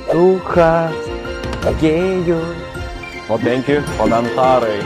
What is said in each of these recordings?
Uha, gėjų. O 5 komentarai.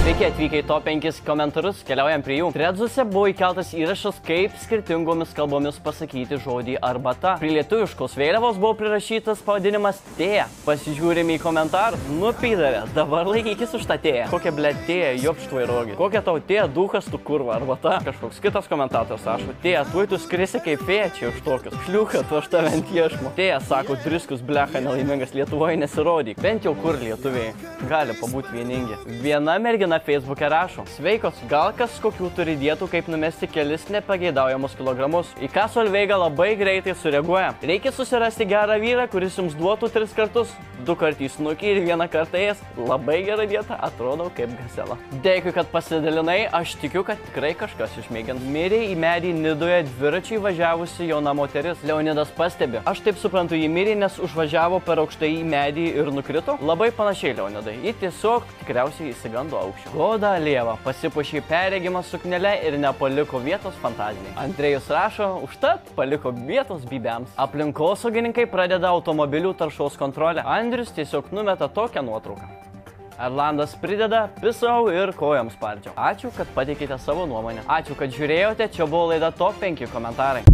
Sveiki atvykę į top 5 komentarus, keliaujam prie jų. Threadsuose buvo įkeltas įrašas, kaip skirtingomis kalbomis pasakyti žodį arbata. Prie lietuviškos vėliavos buvo prirašytas pavadinimas tėja. Pasižiūrime į komentarus. Nu, pydarė, dabar laikykis už tą tėją. Kokia ble tėja, jopšt vairogi. Kokia tau tėja, duhas tu kurva arbata. Kažkoks kitas komentatorius rašo, tėja, tuoj tu skrisi kaip fėja čia už tokius. Šliuka, tu aš tave ant iešmo. Tėja, sako, driskus blecha nelaimingas Lietuvoje nesirodyk. Bent jau kur lietuviai gali pabūti vieningi. Viena mergina Facebook'e rašo, sveikos, gal kas kokių turi dietų, kaip numesti kelis nepageidaujamus kilogramus. Į ką Solveiga labai greitai sureaguoja. Reikia susirasti gerą vyrą, kuris jums duotų 3 kartus, 2 kartą į snukį ir 1 kartą ės. Labai gera dieta, atrodo kaip gazela. Dėkui, kad pasidalinai, aš tikiu, kad tikrai kažkas išmėgins. Mirė į medį Nidoje dviračiai važiavusi jauna moteris. Leonidas pastebi, aš taip suprantu, jį mirė, nes užvažiavo per aukštai į medį ir nukrito. Labai panašiai, Leonidai. Ji tiesiog tikriausiai įsigando aukščiau. Goda Lieva pasipuošė perregimą suknelę ir nepaliko vietos fantazijai. Andrėjus rašo, užtat paliko vietos bybėms. Aplinkosaugininkai pradeda automobilių taršos kontrolę. Andrius tiesiog numeta tokią nuotrauką. Erlandas prideda, pisau ir kojom spardžiau. Ačiū, kad pateikėte savo nuomonę. Ačiū, kad žiūrėjote, čia buvo laida top 5 komentarai.